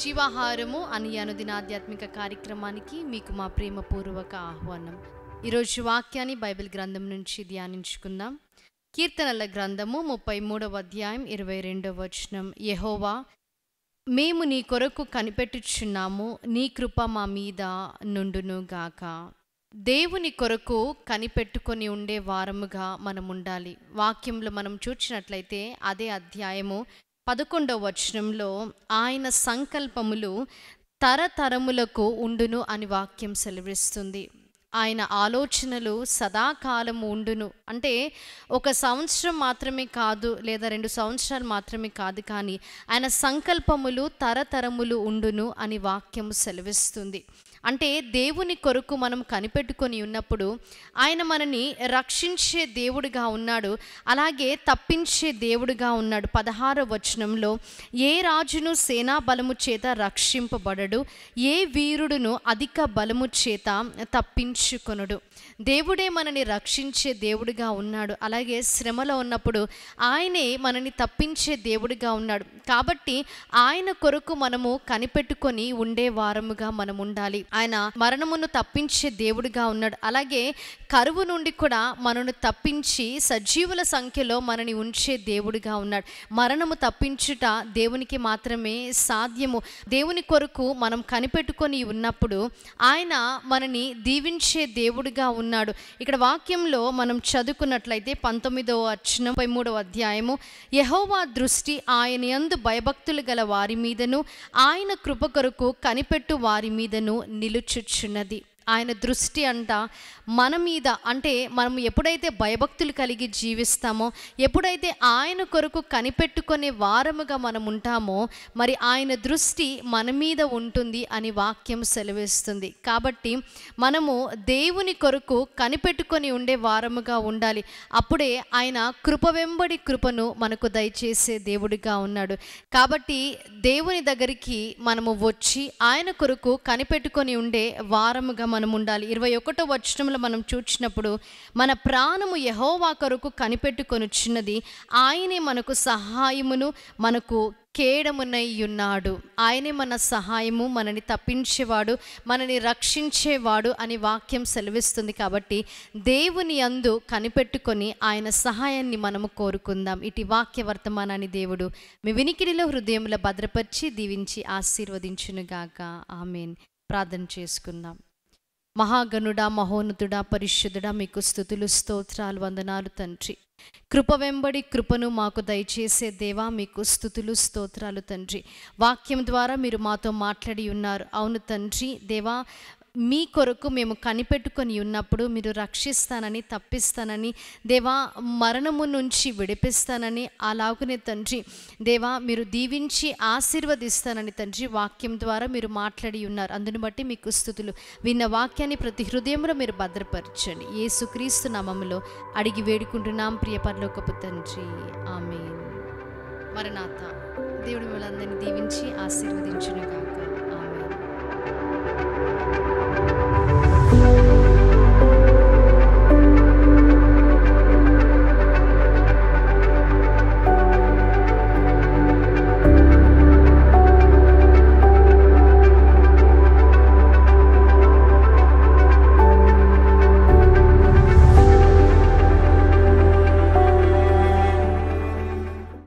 జీవాహారము అని అనుదిన ఆధ్యాత్మిక కార్యక్రమానికి మీకు మా ప్రేమపూర్వక ఆహ్వానం. ఈరోజు వాక్యాన్ని బైబిల్ గ్రంథం నుంచి ధ్యానించుకుందాం. కీర్తనల గ్రంథము 33వ అధ్యాయం 22వ వచనం. యెహోవా, మేము నీ కొరకు కనిపెట్టుచున్నాము, నీ కృప మా మీద నుండును గాక. దేవుని కొరకు కనిపెట్టుకొని ఉండే వారముగా మనం ఉండాలి. వాక్యంలో మనం చూచినట్లయితే అదే అధ్యాయము 11వ వచనంలో ఆయన సంకల్పములు తరతరములకు ఉండును అని వాక్యం సెలవిస్తుంది. ఆయన ఆలోచనలు సదాకాలము ఉండును అంటే ఒక సంవత్సరం మాత్రమే కాదు, లేదా 2 సంవత్సరాలు మాత్రమే కాదు, కానీ ఆయన సంకల్పములు తరతరములు ఉండును అని వాక్యం సెలవిస్తుంది. అంటే దేవుని కొరకు మనం కనిపెట్టుకొని ఉన్నప్పుడు ఆయన మనని రక్షించే దేవుడిగా ఉన్నాడు, అలాగే తప్పించే దేవుడిగా ఉన్నాడు. 16వ వచనంలో, ఏ రాజును సేనా బలము చేత రక్షింపబడడు, ఏ వీరుడును అధిక బలము చేత తప్పించుకొనుడు. దేవుడే మనని రక్షించే దేవుడిగా ఉన్నాడు, అలాగే శ్రమలో ఉన్నప్పుడు ఆయనే మనని తప్పించే దేవుడిగా ఉన్నాడు. కాబట్టి ఆయన కొరకు మనము కనిపెట్టుకొని ఉండే వారముగా మనం ఉండాలి. ఆయన మరణమును తప్పించే దేవుడిగా ఉన్నాడు, అలాగే కరువు నుండి కూడా మనను తప్పించి సజీవుల సంఖ్యలో మనని ఉంచే దేవుడిగా ఉన్నాడు. మరణము తప్పించుట దేవునికి మాత్రమే సాధ్యము. దేవుని కొరకు మనం కనిపెట్టుకొని ఉన్నప్పుడు ఆయన మనని దీవించే దేవుడిగా ఉన్నాడు. ఇక్కడ వాక్యంలో మనం చదువుకున్నట్లయితే 19వ వచనం 33వ అధ్యాయము, యెహోవా దృష్టి ఆయన యందు భయభక్తులు గల వారి మీదను ఆయన కృప కొరకు కనిపెట్టు వారి మీదను నిలుచుచున్నది. ఆయన దృష్టి అంట మన మీద, అంటే మనం ఎప్పుడైతే భయభక్తులు కలిగి జీవిస్తామో, ఎప్పుడైతే ఆయన కొరకు కనిపెట్టుకునే వారముగా మనం ఉంటామో, మరి ఆయన దృష్టి మన మీద ఉంటుంది అని వాక్యం సెలవిస్తుంది. కాబట్టి మనము దేవుని కొరకు కనిపెట్టుకొని ఉండే వారముగా ఉండాలి. అప్పుడే ఆయన కృప వెంబడి కృపను మనకు దయచేసే దేవుడిగా ఉన్నాడు. కాబట్టి దేవుని దగ్గరికి మనము వచ్చి ఆయన కొరకు కనిపెట్టుకొని ఉండే వారముగా మనం ఉండాలి. 21వ వచనంలో మనం చూచినప్పుడు, మన ప్రాణము యెహోవా కొరకు కనిపెట్టుకొనుచున్నది, ఆయనే మనకు సహాయమును మనకు కేడమునై ఉన్నాడు. ఆయనే మన సహాయము, మనని తప్పించేవాడు, మనని రక్షించేవాడు అని వాక్యం సెలవిస్తుంది. కాబట్టి దేవుని యందు కనిపెట్టుకొని ఆయన సహాయాన్ని మనము కోరుకుందాం. ఇటు వాక్య వర్తమానాన్ని దేవుడు మీ వినికిడిలో హృదయంలో భద్రపరిచి దీవించి ఆశీర్వదించునుగాక. ఆమేన్. ప్రార్థన చేసుకుందాం. మహాగణుడా, మహోన్నతుడా, పరిశుద్ధుడా, మీకు స్తుతులు, స్తోత్రాలు, వందనాలు తండ్రి. కృప వెంబడి కృపను మాకు దయచేసే దేవా, మీకు స్తుతులు, స్తోత్రాలు తండ్రి. వాక్యం ద్వారా మీరు మాతో మాట్లాడి ఉన్నారు. అవును తండ్రి, దేవా, మీ కొరకు మేము కనిపెట్టుకొని ఉన్నప్పుడు మీరు రక్షిస్తానని, తప్పిస్తానని, దేవా, మరణము నుంచి విడిపిస్తానని, అలాగునే తండ్రి దేవా మీరు దీవించి ఆశీర్వదిస్తానని తండ్రి వాక్యం ద్వారా మీరు మాట్లాడి ఉన్నారు. అందుని బట్టి మీకు స్తుతులు. విన్న వాక్యాన్ని ప్రతి హృదయంలో మీరు భద్రపరచండి. యేసుక్రీస్తు నామములో అడిగి వేడుకుంటున్నాం ప్రియ పరలోకపు తండ్రి. ఆమేన్. మరణాత. దేవుడు మిమ్మల్ని అందరినీ దీవించి ఆశీర్వదించునుగాక. ఆమేన్.